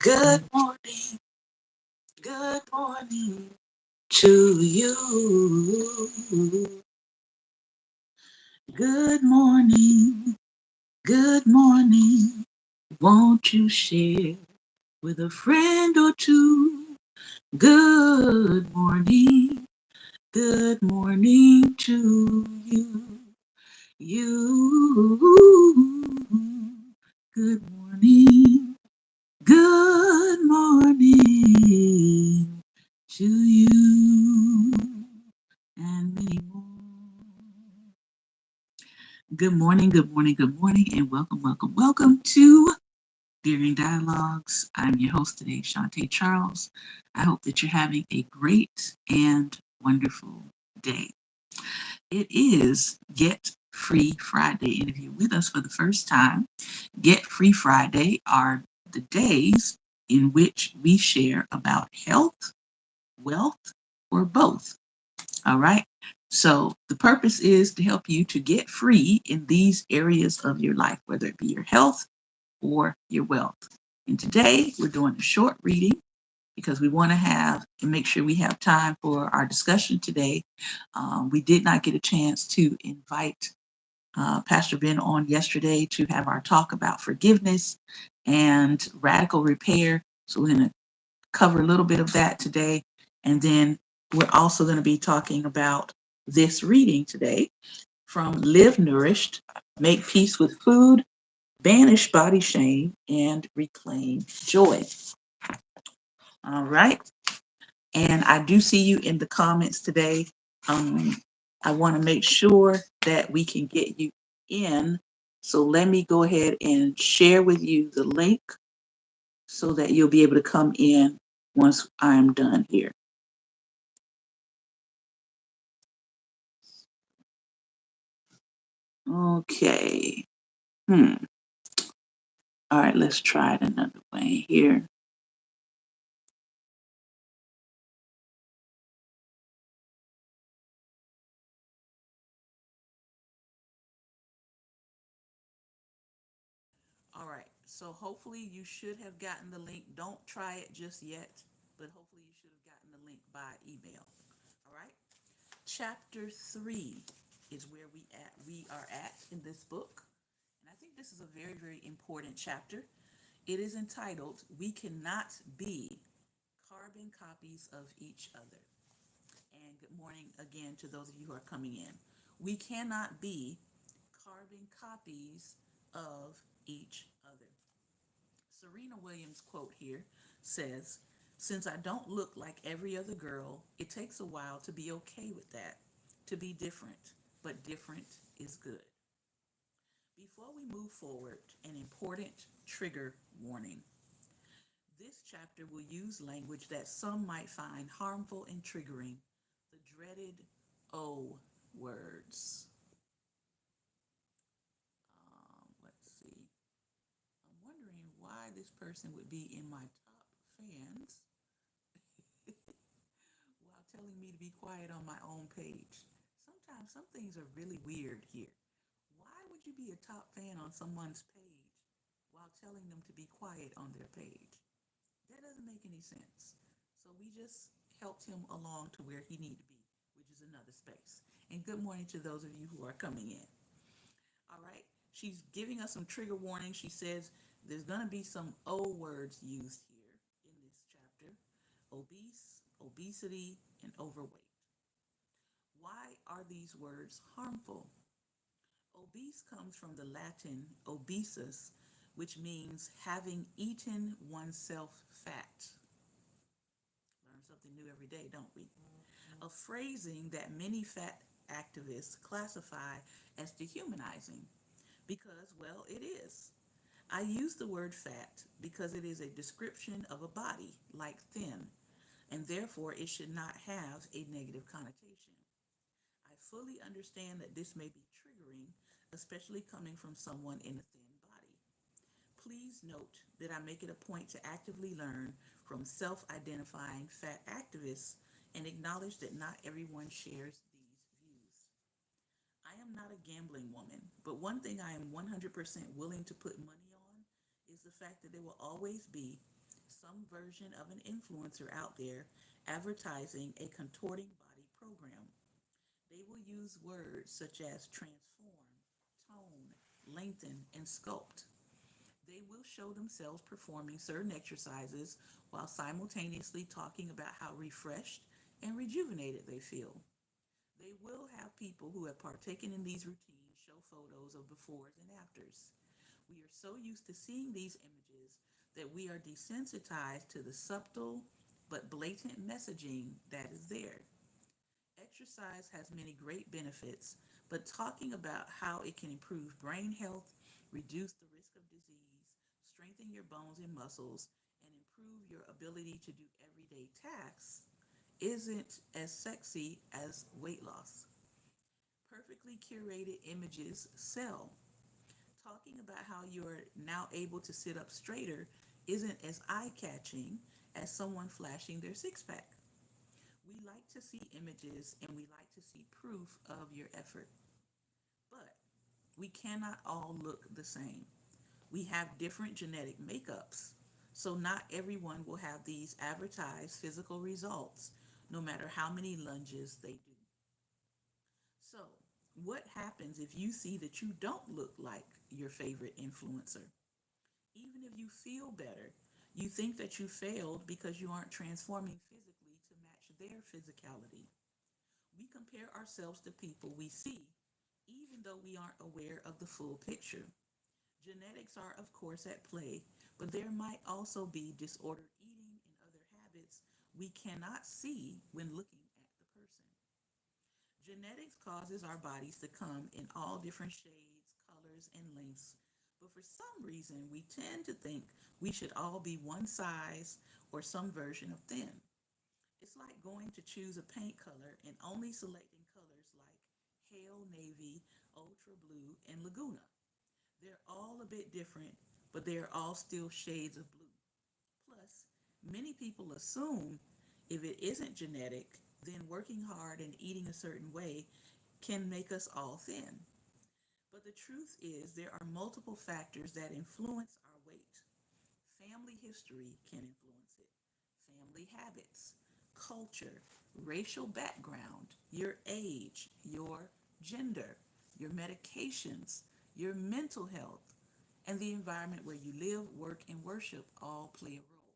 Good morning to you. Good morning. Won't you share with a friend or two? Good morning to you. You, good morning. Good morning to you and many more. Good morning, and welcome to During Dialogues. I'm your host today, Shantae Charles. I hope that you're having a great and wonderful day. It is Get Free Friday, and if you're with us for the first time, Get Free Friday are the days in which we share about health, wealth, or both. All right. So the purpose is to help you to get free in these areas of your life, whether it be your health or your wealth. And today we're doing a short reading because we want to have and make sure we have time for our discussion today. We did not get a chance to invite Pastor Ben on yesterday to have our talk about forgiveness and radical repair. So we're going to cover a little bit of that today. And then we're also going to be talking about this reading today from Live Nourished, Make Peace with Food, Banish Body Shame, and Reclaim Joy. All right. And I do see you in the comments today. I want to make sure that we can get you in. So let me go ahead and share with you the link so that you'll be able to come in once I'm done here. Okay. All right, let's try it another way here. All right, so hopefully you should have gotten the link. Don't try it just yet, but hopefully you should have gotten the link by email. All right. Chapter 3 is where we are at in this book. And I think this is a very, very important chapter. It is entitled, We Cannot Be Carbon Copies of Each Other. And good morning again to those of you who are coming in. We cannot be carbon copies of each other. Serena Williams' quote here says, Since I don't look like every other girl, it takes a while to be okay with that, to be different, but different is good. Before we move forward, an important trigger warning. This chapter will use language that some might find harmful and triggering, the dreaded O words. Let's see. I'm wondering why this person would be in my top fans while telling me to be quiet on my own page. Sometimes some things are really weird here. Why would you be a top fan on someone's page while telling them to be quiet on their page? That doesn't make any sense. So we just helped him along to where he needed to be, which is another space. And good morning to those of you who are coming in. All right. She's giving us some trigger warnings. She says there's going to be some O words used here in this chapter: obese, obesity, and overweight. Why are these words harmful? Obese comes from the Latin obesus, which means having eaten oneself fat. Learn something new every day, don't we? A phrasing that many fat activists classify as dehumanizing because, well, it is. I use the word fat because it is a description of a body, like thin, and therefore it should not have a negative connotation. I fully understand that this may be triggering, especially coming from someone in a thin body. Please note that I make it a point to actively learn from self-identifying fat activists and acknowledge that not everyone shares these views. I am not a gambling woman, but one thing I am 100% willing to put money on is the fact that there will always be some version of an influencer out there advertising a contorting body program. They will use words such as transform, tone, lengthen, and sculpt. They will show themselves performing certain exercises while simultaneously talking about how refreshed and rejuvenated they feel. They will have people who have partaken in these routines show photos of befores and afters. We are so used to seeing these images that we are desensitized to the subtle but blatant messaging that is there. Exercise has many great benefits, but talking about how it can improve brain health, reduce the risk of disease, strengthen your bones and muscles, and improve your ability to do everyday tasks isn't as sexy as weight loss. Perfectly curated images sell. Talking about how you're now able to sit up straighter isn't as eye catching as someone flashing their six pack. We like to see images and we like to see proof of your effort, but we cannot all look the same. We have different genetic makeups, so not everyone will have these advertised physical results, no matter how many lunges they do. So, what happens if you see that you don't look like your favorite influencer? Even if you feel better, you think that you failed because you aren't transforming physically to match their physicality. We compare ourselves to people we see, even though we aren't aware of the full picture. Genetics are, of course, at play, but there might also be disordered eating and other habits we cannot see when looking at the person. Genetics causes our bodies to come in all different shades, colors, and lengths, but for some reason we tend to think we should all be one size or some version of thin. It's like going to choose a paint color and only selecting colors like Hail Navy, Ultra Blue, and Laguna. They're all a bit different, but they are all still shades of blue. Plus, many people assume if it isn't genetic, then working hard and eating a certain way can make us all thin. But the truth is, there are multiple factors that influence our weight. Family history can influence it, family habits, culture, racial background, your age, your gender, your medications, your mental health, and the environment where you live, work, and worship all play a role.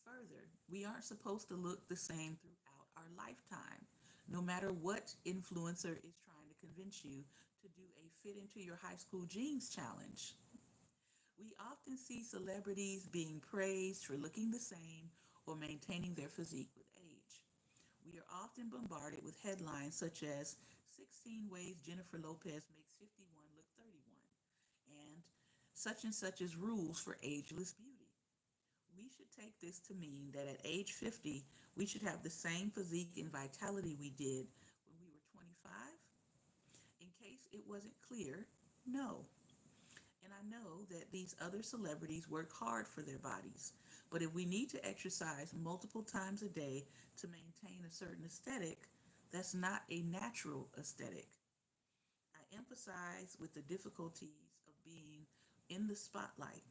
Further, we aren't supposed to look the same throughout our lifetime, no matter what influencer is trying to convince you to do a fit into your high school jeans challenge. We often see celebrities being praised for looking the same or maintaining their physique with age. We are often bombarded with headlines such as 16 ways Jennifer Lopez makes 51 look 31 and such as rules for ageless beauty. We should take this to mean that at age 50, we should have the same physique and vitality we did when we were 25. In case it wasn't clear, no. And I know that these other celebrities work hard for their bodies. But if we need to exercise multiple times a day to maintain a certain aesthetic, that's not a natural aesthetic. I emphasize with the difficulties of being in the spotlight,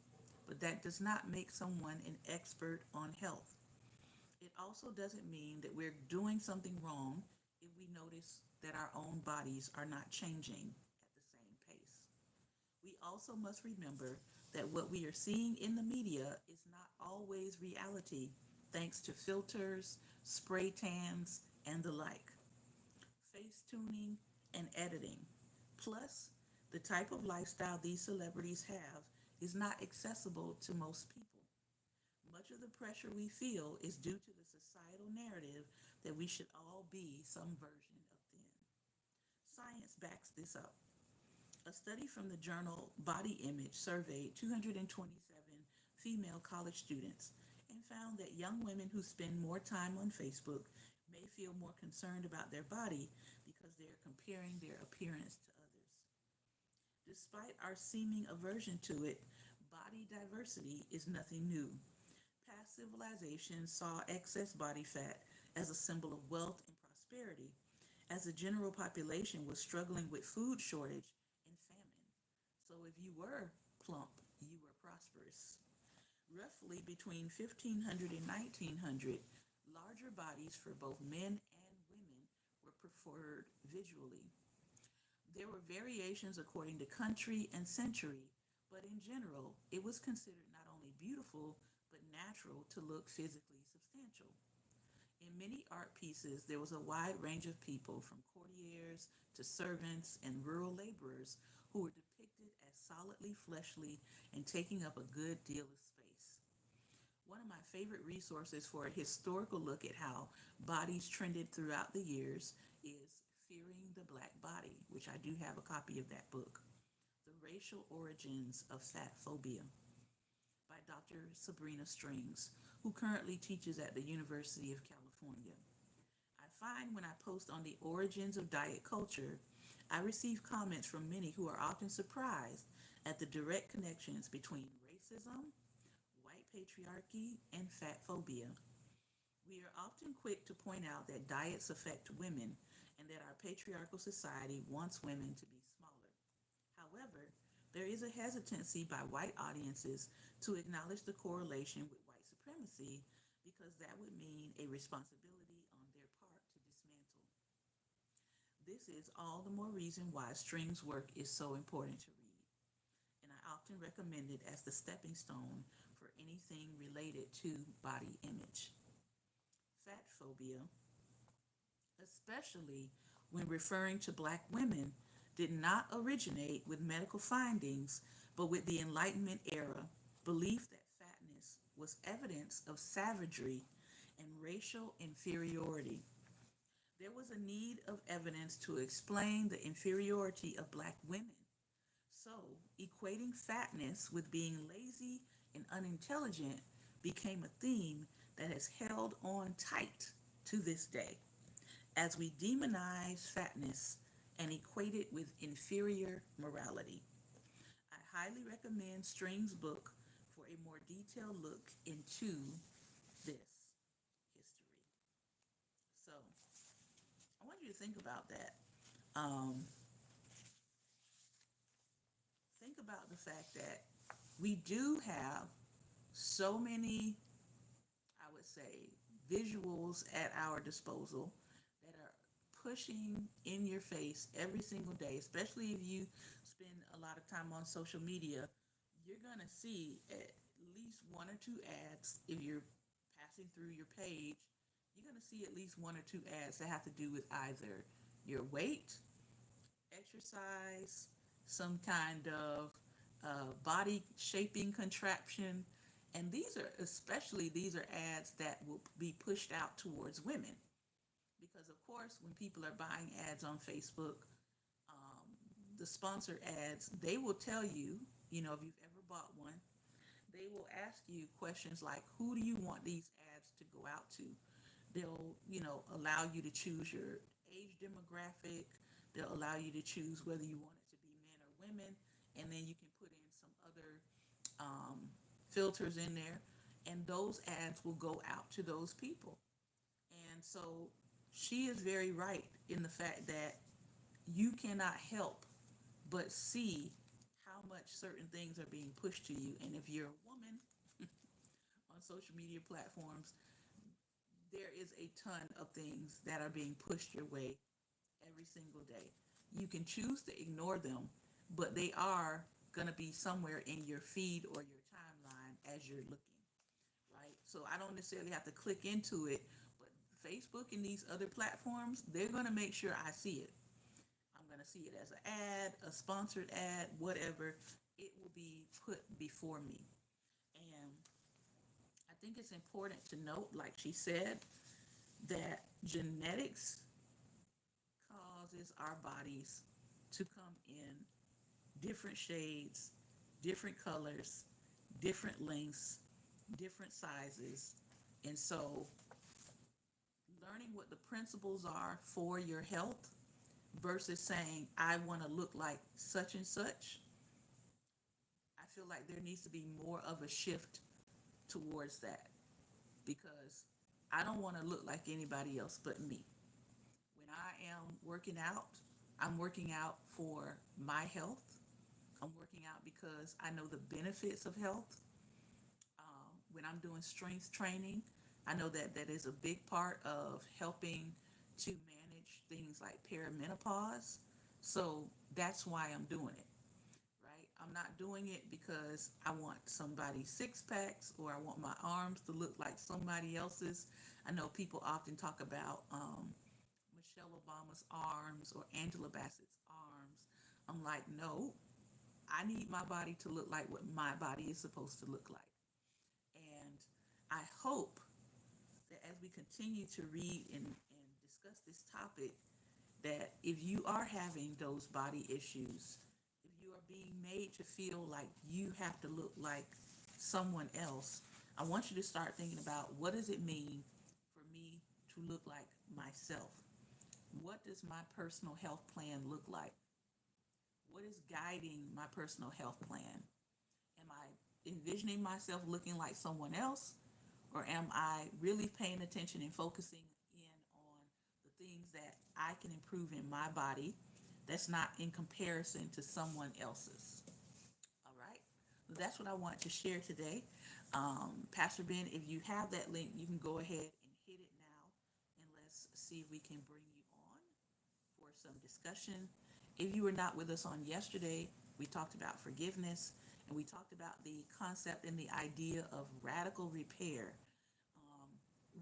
but that does not make someone an expert on health. It also doesn't mean that we're doing something wrong if we notice that our own bodies are not changing at the same pace. We also must remember that what we are seeing in the media is not always reality, thanks to filters, spray tans, and the like, face tuning, and editing. Plus, the type of lifestyle these celebrities have is not accessible to most people. Much of the pressure we feel is due to the societal narrative that we should all be some version of thin. Science backs this up. A study from the journal Body Image surveyed 227 female college students and found that young women who spend more time on Facebook may feel more concerned about their body because they are comparing their appearance to others. Despite our seeming aversion to it, body diversity is nothing new. Past civilizations saw excess body fat as a symbol of wealth and prosperity, as the general population was struggling with food shortage and famine. So if you were plump, you were prosperous. Roughly between 1500 and 1900, larger bodies for both men and women were preferred visually. There were variations according to country and century, but in general, it was considered not only beautiful, but natural to look physically substantial. In many art pieces, there was a wide range of people, from courtiers to servants and rural laborers, who were depicted as solidly fleshly and taking up a good deal of space. One of my favorite resources for a historical look at how bodies trended throughout the years is Fearing the Black Body, which I do have a copy of that book. The Racial Origins of Fat Phobia by Dr. Sabrina Strings, who currently teaches at the University of California. I find when I post on the origins of diet culture, I receive comments from many who are often surprised at the direct connections between racism, white patriarchy, and fat phobia. We are often quick to point out that diets affect women and that our patriarchal society wants women to be smaller. However, there is a hesitancy by white audiences to acknowledge the correlation with white supremacy because that would mean a responsibility on their part to dismantle. This is all the more reason why String's work is so important to read, and I often recommend it as the stepping stone for anything related to body image. Fat phobia, especially when referring to black women, did not originate with medical findings, but with the Enlightenment era belief that fatness was evidence of savagery and racial inferiority. There was a need of evidence to explain the inferiority of black women. So, equating fatness with being lazy and unintelligent became a theme that has held on tight to this day as we demonize fatness and equate it with inferior morality. I highly recommend String's book for a more detailed look into this history. So, I want you to think about that. Um, think about the fact that we do have so many, I would say, visuals at our disposal that are pushing in your face every single day, especially if you spend a lot of time on social media. You're going to see at least one or two ads if you're passing through your page. You're going to see at least one or two ads that have to do with either your weight, exercise, some kind of body shaping contraption. And these are ads that will be pushed out towards women. Because, of course, when people are buying ads on Facebook, the sponsored ads, they will tell you, if you've ever bought one, they will ask you questions like, who do you want these ads to go out to? They'll, allow you to choose your age demographic. They'll allow you to choose whether you want it to be men or women. And then you can put in some other filters in there. And those ads will go out to those people. And so she is very right in the fact that you cannot help but see how much certain things are being pushed to you. And if you're a woman on social media platforms, there is a ton of things that are being pushed your way every single day. You can choose to ignore them, but they are going to be somewhere in your feed or your timeline as you're looking, right? So I don't necessarily have to click into it, but Facebook and these other platforms, they're going to make sure I see it. I'm going to see it as an ad, a sponsored ad, whatever. It will be put before me. And I think it's important to note, like she said, that genetics causes our bodies to come in different shades, different colors, different lengths, different sizes. And so, learning what the principles are for your health versus saying, I want to look like such and such, I feel like there needs to be more of a shift towards that because I don't want to look like anybody else but me. When I am working out, I'm working out for my health. I'm working out because I know the benefits of health. when I'm doing strength training, I know that that is a big part of helping to manage things like perimenopause. So that's why I'm doing it, right? I'm not doing it because I want somebody's six packs or I want my arms to look like somebody else's. I know people often talk about Michelle Obama's arms or Angela Bassett's arms. I'm like, no, I need my body to look like what my body is supposed to look like. And I hope that as we continue to read and discuss this topic, that if you are having those body issues, if you are being made to feel like you have to look like someone else, I want you to start thinking about what does it mean for me to look like myself? What does my personal health plan look like? What is guiding my personal health plan? Am I envisioning myself looking like someone else? Or am I really paying attention and focusing in on the things that I can improve in my body that's not in comparison to someone else's? All right. So that's what I want to share today. Pastor Ben, if you have that link, you can go ahead and hit it now and let's see if we can bring you on for some discussion. If you were not with us on yesterday, we talked about forgiveness and we talked about the concept and the idea of radical repair, um,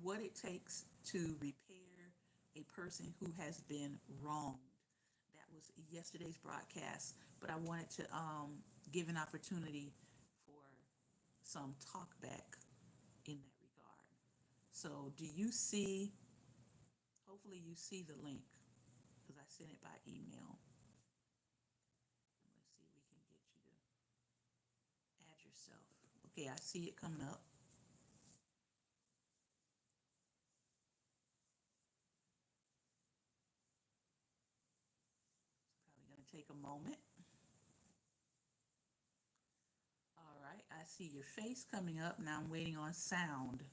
what it takes to repair a person who has been wronged. That was yesterday's broadcast, but I wanted to give an opportunity for some talk back in that regard. So, do you see? Hopefully, you see the link because I sent it by email. Let's see if we can get you to add yourself. Okay, I see it coming up. Probably going to take a moment. All right, I see your face coming up. Now I'm waiting on sound.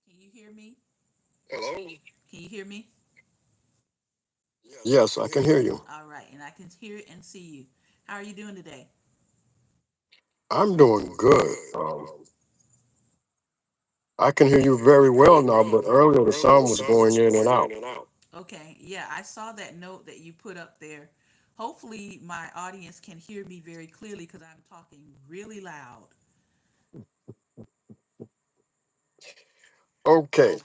Can you hear me? Hello? Can you hear me? Yes, I can hear you. All right, and I can hear and see you. How are you doing today? I'm doing good. I can hear you very well now, but earlier the sound was going in and out. Okay, yeah, I saw that note that you put up there. Hopefully, my audience can hear me very clearly because I'm talking really loud. Okay,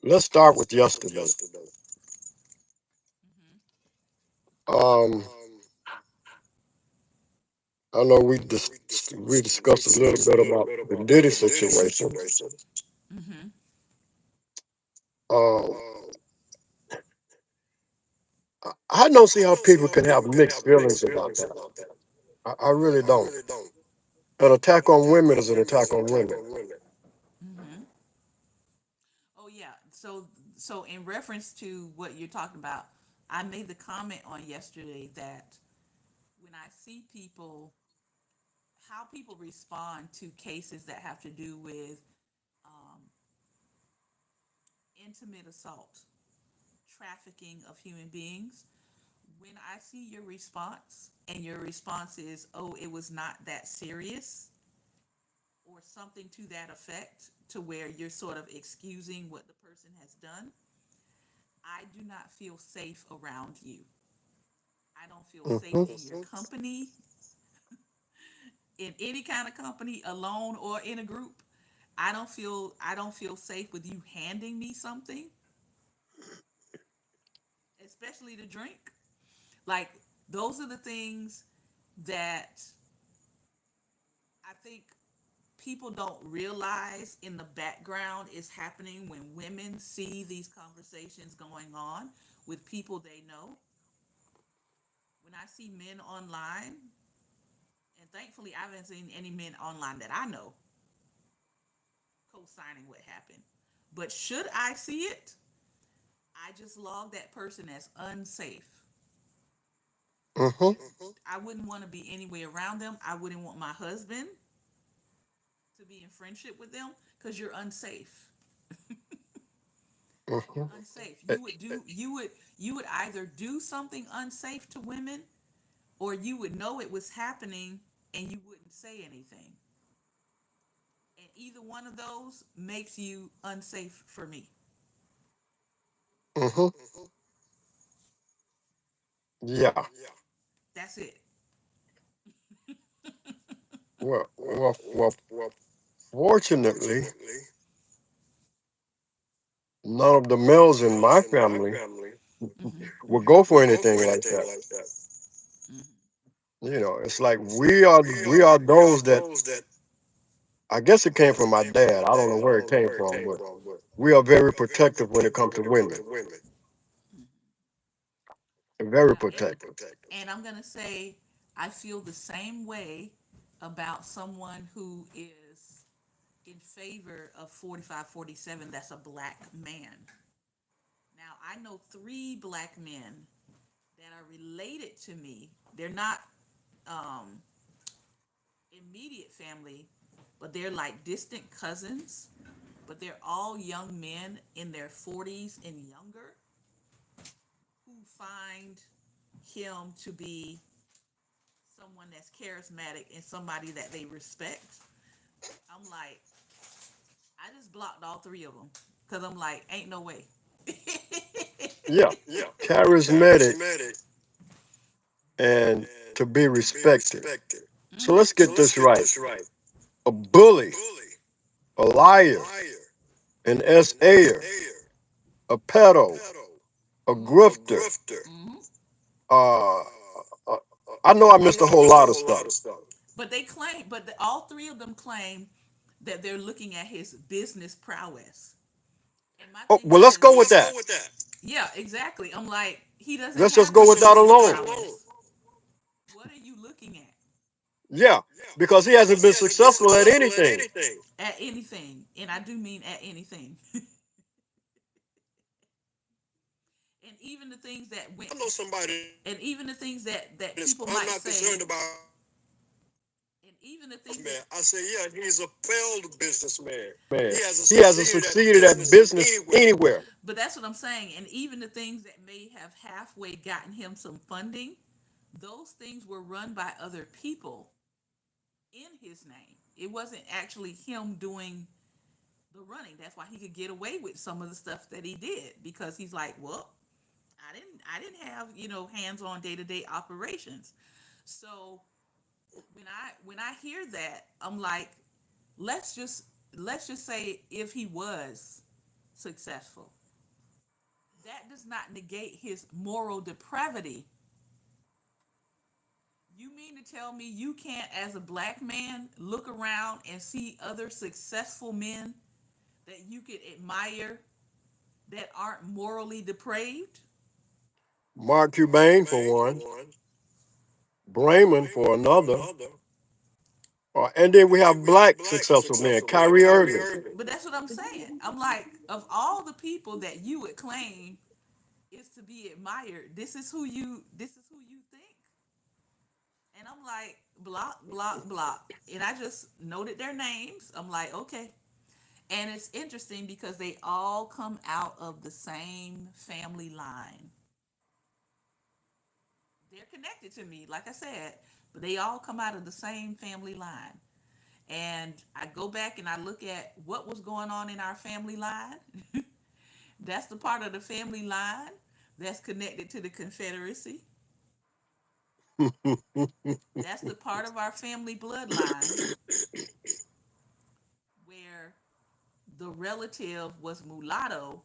let's start with yesterday. Hmm. Um, I know we discussed a little bit about the Diddy situation. Hmm. Um, I don't see how people can have mixed feelings about that. I really don't. An attack on women is an attack on women. Hmm. Oh yeah. So in reference to what you're talking about, I made the comment on yesterday that when I see people, how people respond to cases that have to do with um, intimate assault, trafficking of human beings, when I see your response and your response is, oh, it was not that serious, or something to that effect, to where you're sort of excusing what the person has done, I do not feel safe around you. I don't feel safe Hmm. in your company, in any kind of company, alone or in a group. I don't feel safe with you handing me something, especially to drink. Like those are the things that I think people don't realize in the background is happening when women see these conversations going on with people they know. When I see men online, and thankfully I haven't seen any men online that I know co-signing what happened. But should I see it, I just log that person as unsafe. Hmm. Just I wouldn't want to be anywhere around them. I wouldn't want my husband to be in friendship with them because you're unsafe. You're Hmm. unsafe. You would either do something unsafe to women or you would know it was happening and you wouldn't say anything. And either one of those makes you unsafe for me. Hmm. Yeah. That's it. Well, fortunately, none of the males in my family would go for anything like that. Mhm. It's like we are those that, I guess it came from my dad. I don't know where it came from, but we are very protective when it comes to women. Mhm. Very Yeah, protective. and I'm gonna say I feel the same way about someone who is in favor of 45, 47. That's a black man. Now I know three black men that are related to me. They're not um, immediate family, but they're like distant cousins. But they're all young men in their 40s and younger who find him to be someone that's charismatic and somebody that they respect. I'm like, I just blocked all three of them because I'm like, ain't no way. Yeah, charismatic and to be respected. So Mm-hmm. let's get this right. A bully, a liar, an SAer, a pedo, a grifter. Mm-hmm. Uh, uh, I know I missed a whole lot of stuff. But they claim, all three of them claim that they're looking at his business prowess. And my Oh, thing well, let's is, go with that. yeah, exactly. I'm like, he doesn't Let's just have go the with that business alone. prowess. What are you looking at? Yeah, because he hasn't been successful at anything. At anything, and I do mean at anything. And even the things that went, and even the things that people might say, and even the things that, Man, he hasn't succeeded at business anywhere. but that's what I'm saying. And even the things that may have halfway gotten him some funding, those things were run by other people in his name. It wasn't actually him doing the running. That's why he could get away with some of the stuff that he did because he's like, well, I didn't have, hands-on day-to-day operations. So when I hear that, I'm like, let's just let's just say if he was successful, that does not negate his moral depravity. You mean to tell me you can't, as a black man, look around and see other successful men that you could admire that aren't morally depraved? Mark Cuban for one, Brayman for another, and then we have black successful men, Kyrie Irving. But that's what I'm saying. I'm like, of all the people that you would claim is to be admired, this is who you think. And I'm like, block, block, block. And I just noted their names. I'm like, okay. And it's interesting because they all come out of the same family line. They're connected to me, like I said, but they all come out of the same family line. And I go back and I look at what was going on in our family line. That's the part of the family line that's connected to the Confederacy. That's the part of our family bloodline where the relative was mulatto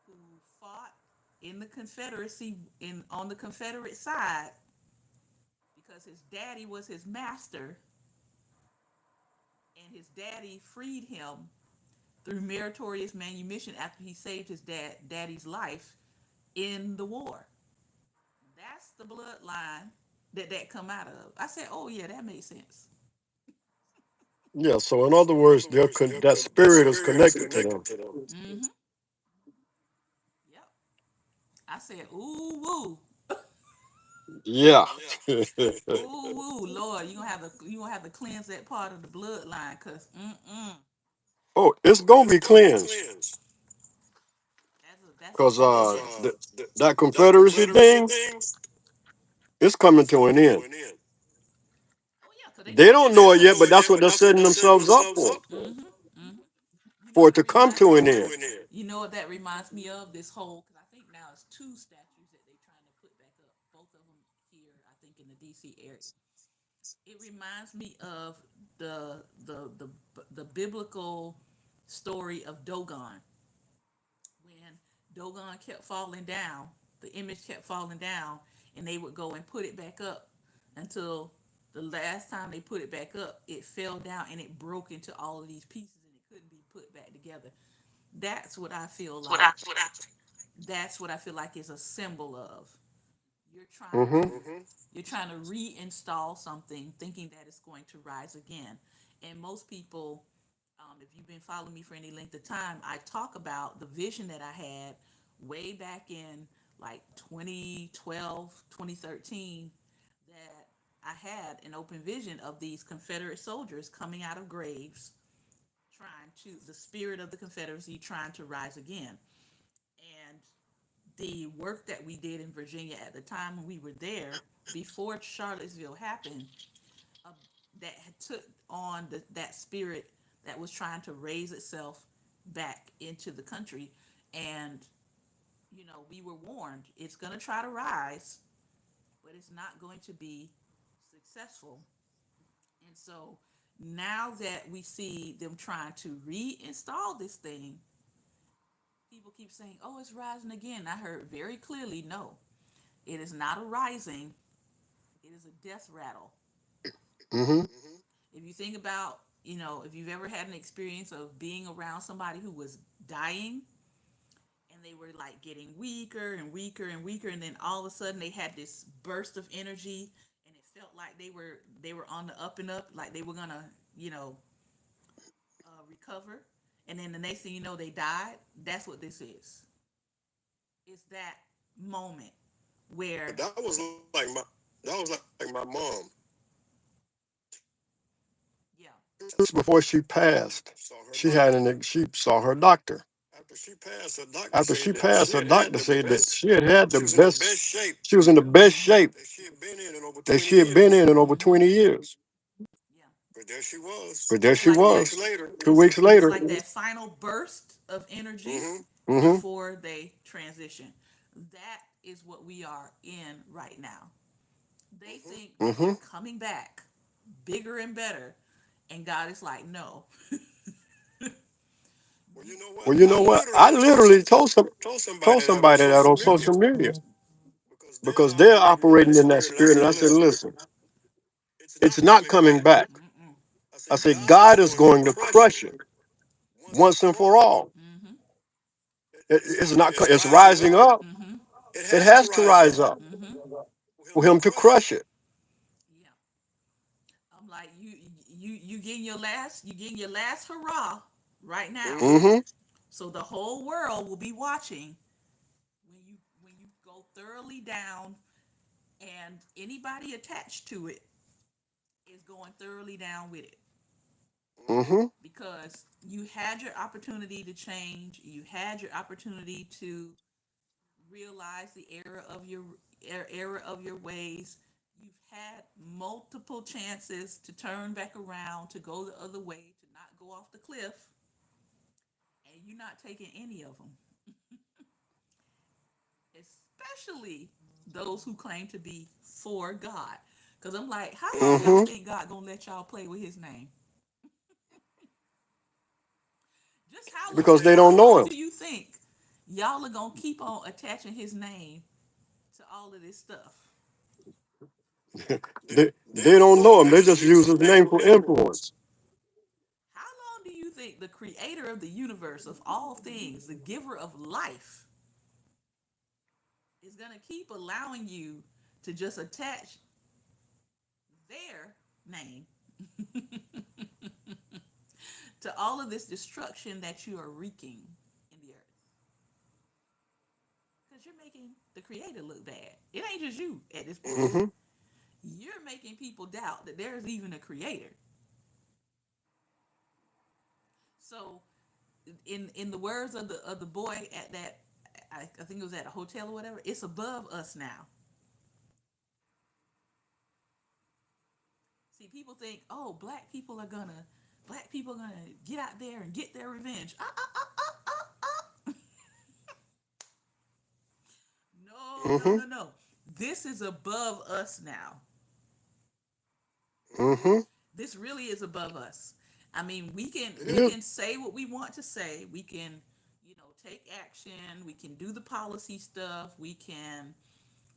who fought in the Confederacy in on the Confederate side because his daddy was his master and his daddy freed him through meritorious manumission after he saved his daddy's life in the war. That's the bloodline that come out of. I said, oh yeah, that makes sense. Yeah, so in other words, that spirit is connected to them. Mm-hmm. Yep. I said, ooh woo, Yeah. ooh woo, Lord, you gonna have to cleanse that part of the bloodline, cause Oh, it's gonna be cleansed because that's a mess. that Confederacy thing is coming to an end. They They don't know don't it know yet, it but yet, that's but what that's they're what they're setting setting themselves up themselves for, up for. You know for what it that to come reminds to me an of? end. You know what that reminds me of? This whole, because I think now it's two statues that they're trying to put back up. Both of them here, I think, in the DC area. It reminds me of the the the the biblical story of Dogon. When Dogon kept falling down, the image kept falling down, and they would go and put it back up until the last time they put it back up, it fell down and it broke into all of these pieces and it couldn't be put back together. That's what I feel like. That's what I feel like is a symbol of. You're trying Mm-hmm. to you're trying to reinstall something thinking that it's going to rise again. And most people, if you've been following me for any length of time, I talk about the vision that I had way back in like 2012, 2013, that I had an open vision of these Confederate soldiers coming out of graves, trying to, the spirit of the Confederacy trying to rise again. And the work that we did in Virginia at the time when we were there, before Charlottesville happened, uh, that had took on that spirit that was trying to raise itself back into the country. And, we were warned it's going to try to rise, but it's not going to be successful. And so now that we see them trying to reinstall this thing, people keep saying, oh, it's rising again. I heard very clearly, no, it is not a rising, it is a death rattle. Mm-hmm. If you think about, if you've ever had an experience of being around somebody who was dying and they were like getting weaker and weaker and weaker, and then all of a sudden they had this burst of energy and it felt like they were on the up and up, like they were gonna, recover, and then the next thing you know they died. That's what this is. It's that moment But where, that was like my mom. yeah. Just before she passed, she saw her doctor. After she passed, her doctor said that she had the best. She was in the best shape that she had been in over 20 years. Yeah. But there It's she like that. was, two It's weeks it's later. like that final burst of energy Mm-hmm. before they transition. That is what we are in right now. They think that Mm-hmm. they're coming back bigger and better, and God is like, no. you Well, you you know what? I literally told somebody that on social media because they're operating in that spirit, and I said, listen, it's not coming back. Mm-mm. I said, God is going to crush it once and for all. Mm-hmm. It's not. It's rising up. Mm-hmm. It has to rise up Mm-hmm. for Him to crush it. Yeah. I'm like, you getting your last hurrah right now. Mm-hmm. So the whole world will be watching when you go thoroughly down, and anybody attached to it is going thoroughly down with it, Mm-hmm. because you had your opportunity to change, you had your opportunity to realize the error of your ways. You've had multiple chances to turn back around, to go the other way, to not go off the cliff, and you're not taking any of them, especially those who claim to be for God. Because I'm like, how long y'all Mm-hmm. think God gonna let y'all play with His name? Just Because just they don't how know long Him. do you think y'all are gonna keep on attaching His name to all of this stuff? They don't know Him. They just use His name for influence. How long do you think the creator of the universe, of all things, the giver of life, is going to keep allowing you to just attach their name to all of this destruction that you are wreaking in the earth? Because you're making the creator look bad. It ain't just you at this point. Mm-hmm. You're making people doubt that there is even a creator. So, in the words of the boy at that, I think it was at a hotel or whatever, it's above us now. See, people think, oh, black people are gonna get out there and get their revenge. No, no, Mm-hmm. no, no. This is above us now. Mm-hmm. This really is above us. I mean, It we is. can say what we want to say. We can, take action. We can do the policy stuff. We can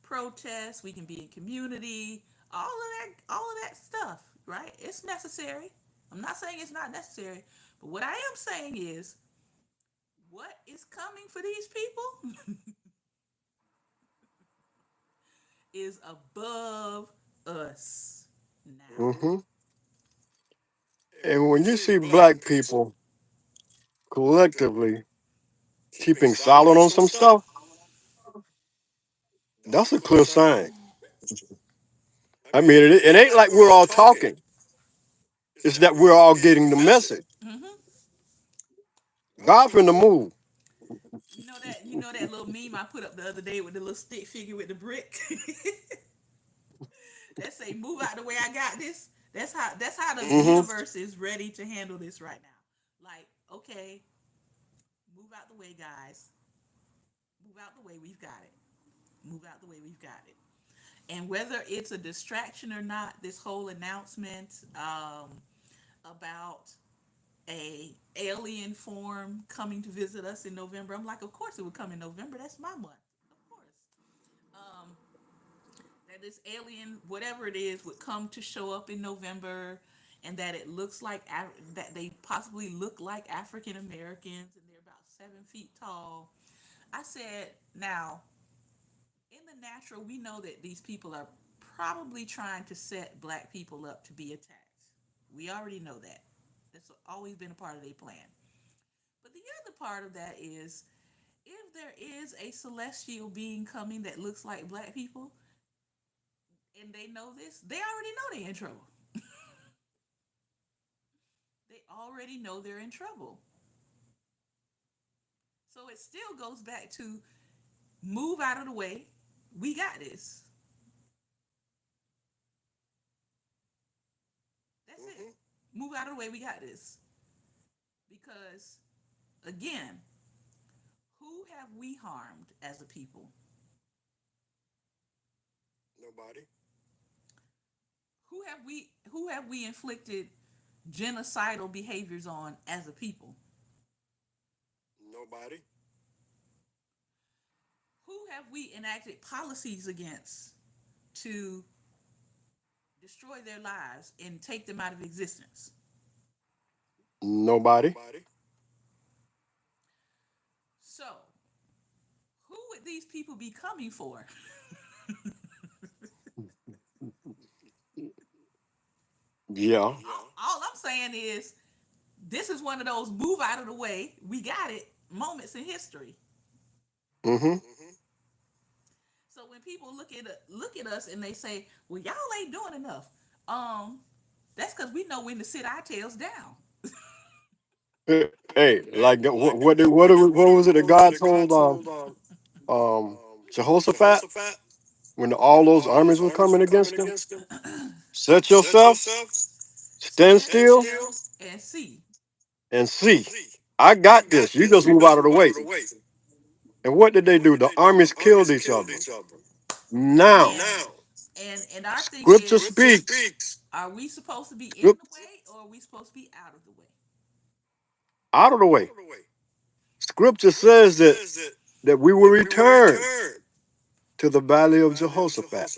protest. We can be in community. All of that stuff, right? It's necessary. I'm not saying it's not necessary, but what I am saying is what is coming for these people is above us now. Mm-hmm. And when you see black people collectively keeping silent on some stuff, that's a clear sign. I mean, it ain't like we're all talking. It's that we're all getting the message. Mm-hmm. God finna move. You know that little meme I put up the other day with the little stick figure with the brick. That say, "Move out the way, I got this." That's how the Mm-hmm. universe is ready to handle this right now. Like, okay, move out the way, guys. Move out the way, we've got it. Move out the way, we've got it. And whether it's a distraction or not, this whole announcement about a alien form coming to visit us in November, I'm like, of course it would come in November. That's my month, of course. Um, that this alien, whatever it is, would come to show up in November, and that it looks like that they possibly look like African Americans, and they're about 7 feet tall. I said, now in the natural, we know that these people are probably trying to set black people up to be attacked. We already know that. That's always been a part of their plan. But the other part of that is, if there is a celestial being coming that looks like black people, and they know this, they already know they're in trouble. They already know they're in trouble. So it still goes back to move out of the way. We got this. That's it. Mm-hmm. Move out of the way. We got this. Because, again, who have we harmed as a people? Nobody. Who have we inflicted genocidal behaviors on as a people? Nobody. Who have we enacted policies against to destroy their lives and take them out of existence? Nobody. So, who would these people be coming for? Yeah. All I'm saying is, this is one of those move out of the way, we got it moments in history. Mm-hmm. So when people look at us and they say, "Well, y'all ain't doing enough," that's because we know when to sit our tails down. Hey, like what was it that God told Jehoshaphat when all those armies were coming against him? Set yourself, stand Stand still, still and see. and see. I got this. You just move out of the way. And what did they do? The armies killed each other. Now, And our thing Scripture is, speaks. are we supposed to be in Script the way, or are we supposed to be out of the way? out of the way. Scripture says that we will return to the valley of Jehoshaphat.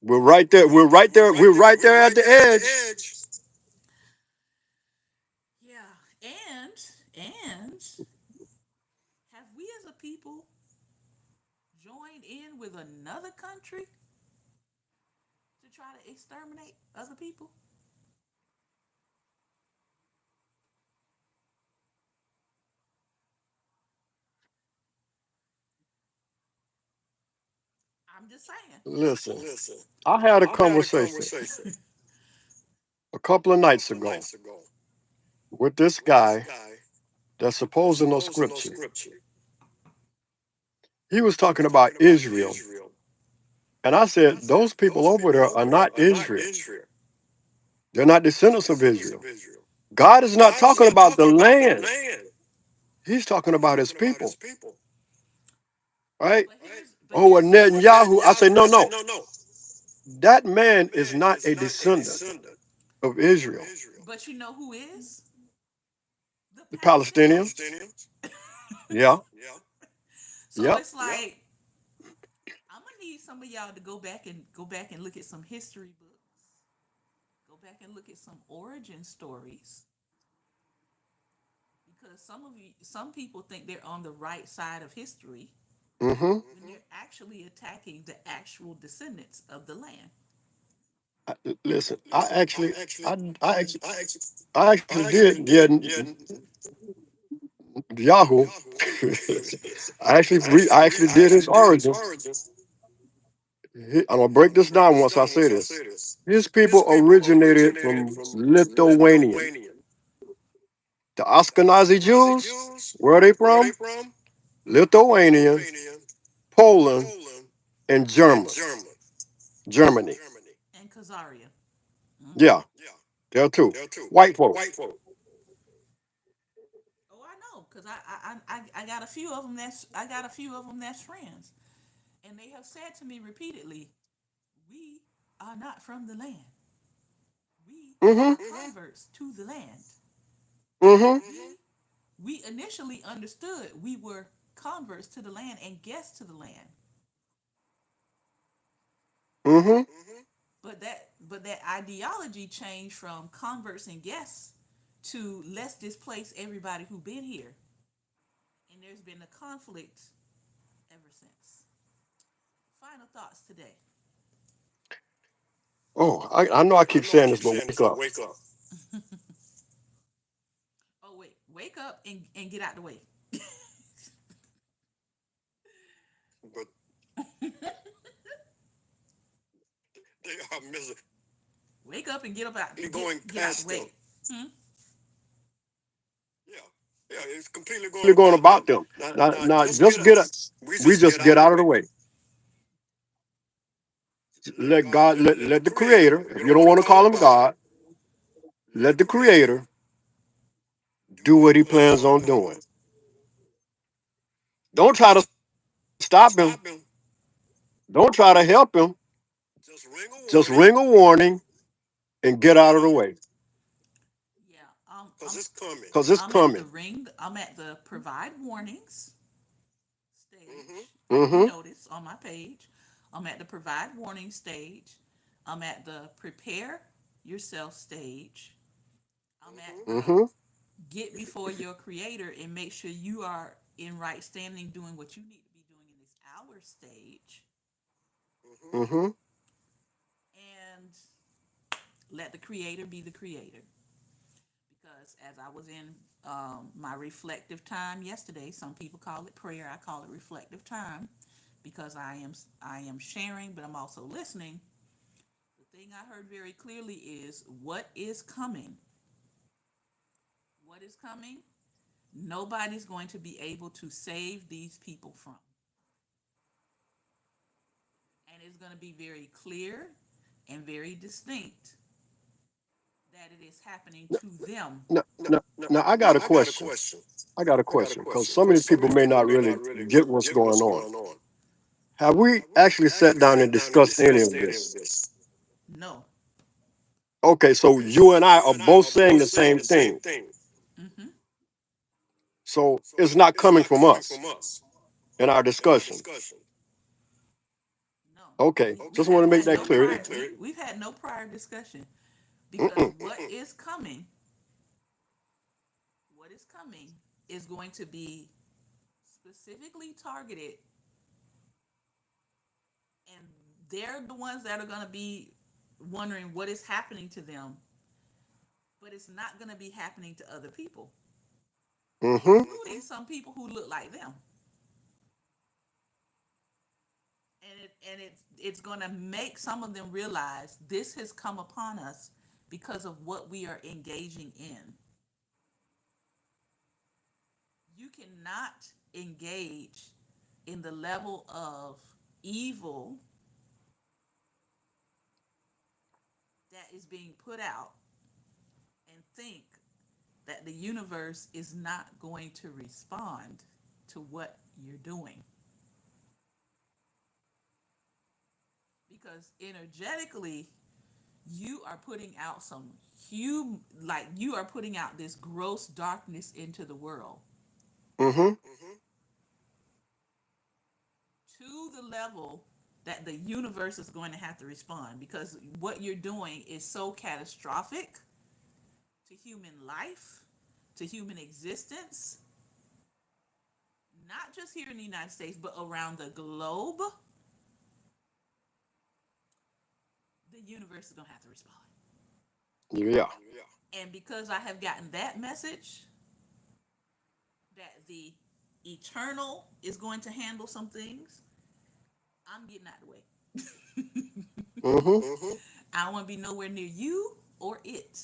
We're right there. We're right there. We're right there at the edge. Yeah, and have we as a people joined in with another country to try to exterminate other people? I'm just saying. Listen, I had a conversation a couple of nights ago with this guy that's supposed to know scripture. He was talking about Israel And I said, those people over there are not Israel. They're not descendants of Israel. God is not talking about the land. He's talking about his people, right? But Oh, here's and Netanyahu. I say, no, no. That man is not a descendant of Israel. but you know who is? The The Palestinians. Palestinians. Yeah. So Yep. it's like I'm gonna need some of y'all to go back and look at some history books. Go back and look at some origin stories because some people think they're on the right side of history Mm-hmm. when they're actually attacking the actual descendants of the land. Listen, I actually did get Yahoo. I actually did his origins. I'm gonna break this down once I say this. His people originated from Lithuania. The Ashkenazi Jews, where are they from? Lithuania, Poland, and Germany. And Khazaria. Mm. Yeah, there too. White folk. Oh, I know, cause I got a few of them. I got a few of them that's friends, and they have said to me repeatedly, "We are not from the land. We Mm-hmm. are converts to the land. Mm-hmm. We initially understood we were converts to the land and guests to the land, Mm-hmm. but that ideology changed from converts and guests to let's displace everybody who been here, and there's been a conflict ever since. Final thoughts today. Oh, I know I keep saying this, but wake up. Oh wait, wake up and get out the way. Wake up and get out the way. Hmm? Really going about them. Now, just get up. We just get out of the way. Let the Creator. If you don't want to call him God, let the Creator do what he plans on doing. Don't try to stop him. Don't try to help him. Just ring a warning and get out of the way, Yeah. cause it's I'm at the coming. ring. I'm at the provide warnings stage. If you Mm-hmm. notice on my page, I'm at the provide warning stage. I'm at the prepare yourself stage. I'm at the Mm-hmm. get before your creator and make sure you are in right standing doing what you need to be doing in this hour stage. Mm-hmm. And let the creator be the creator. Because as I was in my reflective time yesterday, some people call it prayer, I call it reflective time because I am sharing, but I'm also listening. The thing I heard very clearly is what is coming. What is coming? Nobody's going to be able to save these people from. And it's going to be very clear and very distinct that it is happening to them. Now, now, now, I got a question. I got a question, because some of these people may not really get what's going on. Have we actually sat down and discussed any of this? No. Okay, so you and I are both saying the same thing. Mm-hmm. So it's not coming from us in our discussion. No. Okay, We just want have to make had that no clear. prior we've had no prior discussion because Mm-mm. what is coming is going to be specifically targeted, and they're the ones that are going to be wondering what is happening to them, but it's not going to be happening to other people, Mm-hmm. including some people who look like them. And it's going to make some of them realize this has come upon us because of what we are engaging in. You cannot engage in the level of evil that is being put out and think that the universe is not going to respond to what you're doing. Because energetically, you are putting out some huge, like you are putting out this gross darkness into the world Mm-hmm. to the level that the universe is going to have to respond because what you're doing is so catastrophic to human life, to human existence, not just here in the United States, but around the globe. The universe is going to have to respond. Yeah. And because I have gotten that message that the eternal is going to handle some things, I'm getting out of the way. Mm-hmm. I don't want to be nowhere near you or it.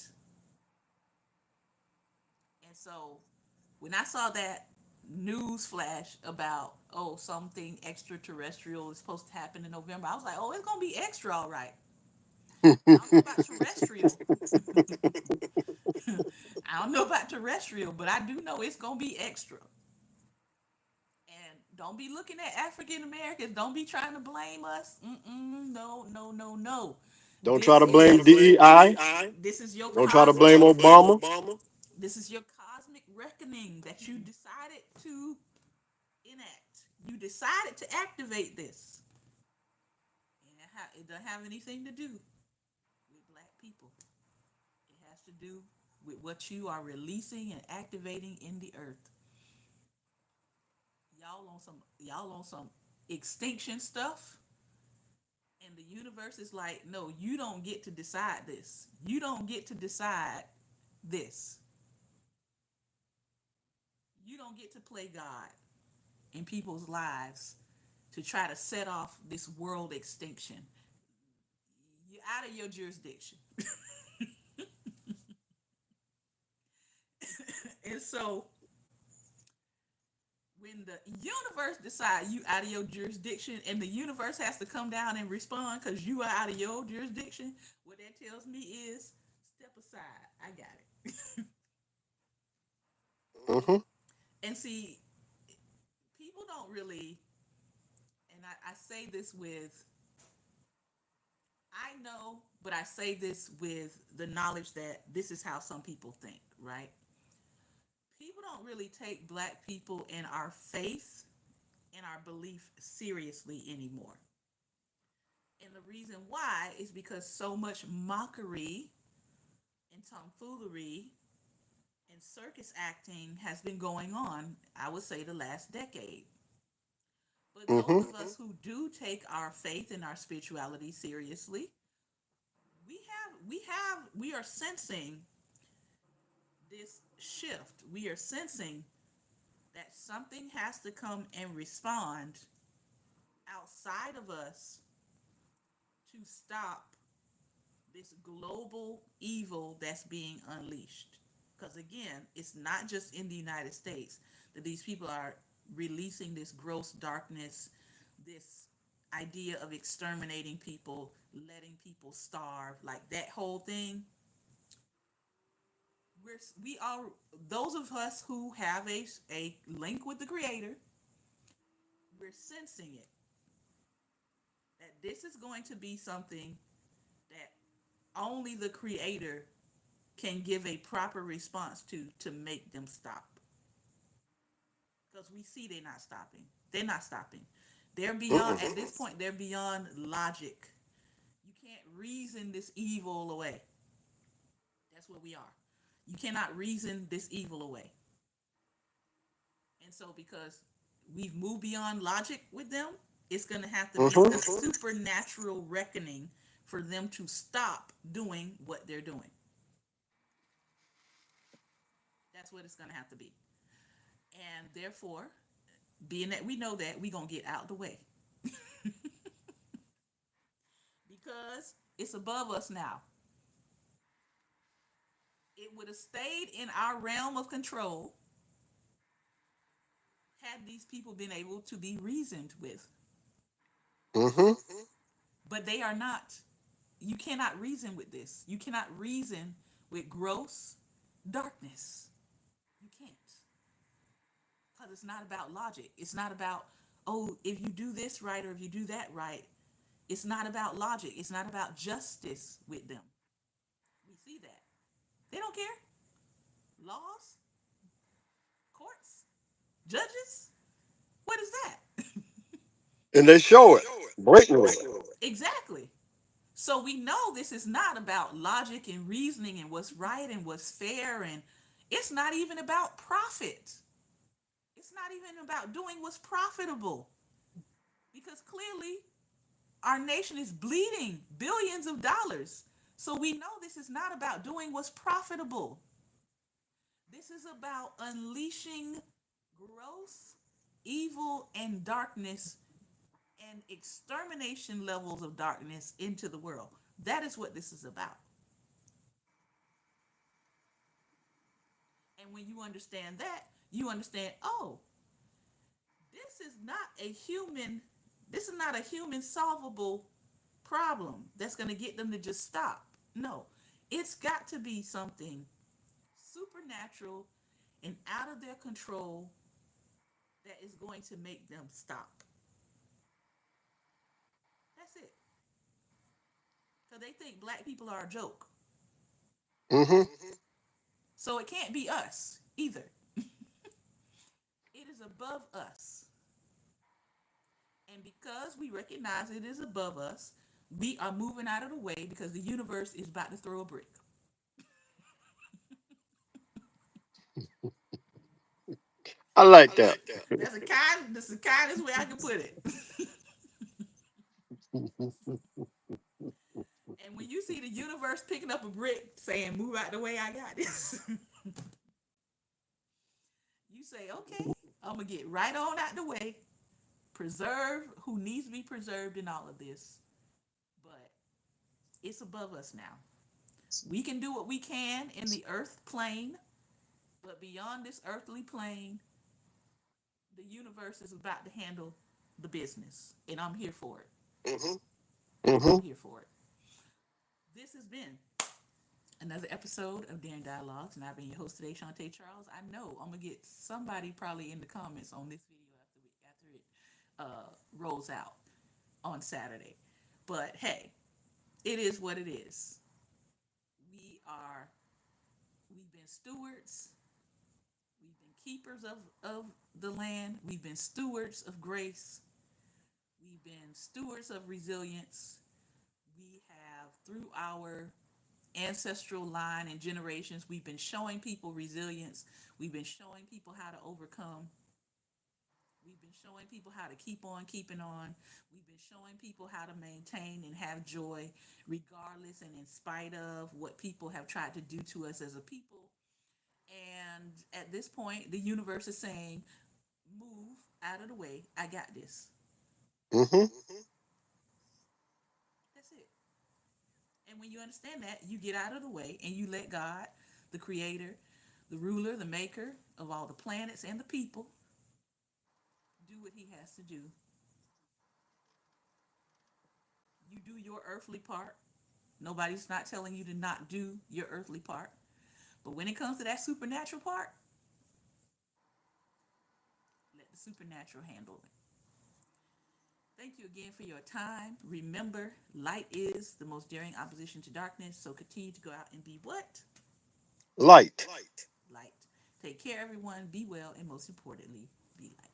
And so when I saw that news flash about, oh, something extraterrestrial is supposed to happen in November, I was like, oh, it's going to be extra, all right. I don't know about terrestrial. I don't know about terrestrial, but I do know it's going to be extra. And don't be looking at African Americans. Don't be trying to blame us. No, no, no, no. Don't try This to blame is DEI. this is your Don't try to cosmic blame Obama. this is your cosmic reckoning that you decided to enact. You decided to activate this. And it doesn't have anything to do with black people. It has to do with what you are releasing and activating in the earth. Y'all on some extinction stuff, and the universe is like, no, you don't get to decide this. You don't get to decide this. You don't get to play God in people's lives to try to set off this world extinction. You're out of your jurisdiction. And so when the universe decides you out of your jurisdiction and the universe has to come down and respond because you are out of your jurisdiction, what that tells me is step aside. I got it. Mm-hmm. And see, people don't really, and I say this with, I know, but I say this with the knowledge that this is how some people think, right? People don't really take black people and our faith and our belief seriously anymore. And the reason why is because so much mockery and tomfoolery and circus acting has been going on, I would say, the last decade. But those Mm-hmm. of us who do take our faith and our spirituality seriously, we are sensing this shift. We are sensing that something has to come and respond outside of us to stop this global evil that's being unleashed. Because again, it's not just in the United States that these people are releasing this gross darkness, this idea of exterminating people, letting people starve, like that whole thing. We are those of us who have a link with the Creator. We're sensing it that this is going to be something that only the Creator can give a proper response to make them stop. Because we see they're not stopping. They're not stopping. They're beyond, Mm-mm. at this point, they're beyond logic. You can't reason this evil away. That's where we are. You cannot reason this evil away. And so, because we've moved beyond logic with them, it's going to have to be a Mm-hmm. supernatural reckoning for them to stop doing what they're doing. That's what it's going to have to be. And therefore, being that we know that, we're going to get out the way because it's above us now. It would have stayed in our realm of control had these people been able to be reasoned with, Mm-hmm. but they are not. You cannot reason with this. You cannot reason with gross darkness. You can't. Because it's not about logic. It's not about, oh, if you do this right or if you do that right. It's not about logic. It's not about justice with them. We see that. They don't care. Laws, courts, judges. What is that? And they show it blatantly. Exactly. So we know this is not about logic and reasoning and what's right and what's fair, and it's not even about profit. It's not even about doing what's profitable, because clearly our nation is bleeding billions of dollars. So we know this is not about doing what's profitable. This is about unleashing gross evil and darkness and extermination levels of darkness into the world. That is what this is about. And when you understand that, you understand, oh, this is not a human, this is not a human solvable problem that's going to get them to just stop. No, it's got to be something supernatural and out of their control that is going to make them stop. That's it. Because they think black people are a joke. Mm-hmm. So it can't be us either. It is above us. And because we recognize it is above us, we are moving out of the way because the universe is about to throw a brick. I like that. That's the kindest way I can put it. And when you see the universe picking up a brick saying, move out the way, I got this. You say, okay, I'm going to get right on out the way, preserve who needs to be preserved in all of this. But it's above us now. We can do what we can in the earth plane, but beyond this earthly plane, the universe is about to handle the business. And I'm here for it. Mm-hmm. I'm here for it. This has been another episode of Daring Dialogues, and I've been your host today, Shantae Charles. I know I'm gonna get somebody probably in the comments on this video after it rolls out on Saturday. But hey, it is what it is. We are we've been stewards, we've been keepers of the land, we've been stewards of grace, we've been stewards of resilience. We have, through our ancestral line and generations, we've been showing people resilience. We've been showing people how to overcome. We've been showing people how to keep on keeping on. We've been showing people how to maintain and have joy, regardless and in spite of what people have tried to do to us as a people. And at this point, the universe is saying, move out of the way. I got this. Mm-hmm. That's it. And when you understand that, you get out of the way and you let God, the creator, the ruler, the maker of all the planets and the people, do what he has to do. You do your earthly part. Nobody's not telling you to not do your earthly part. But when it comes to that supernatural part, let the supernatural handle it. Thank you again for your time. Remember, light is the most daring opposition to darkness. So continue to go out and be what? Light. Light. Take care, everyone. Be well, and most importantly, be light.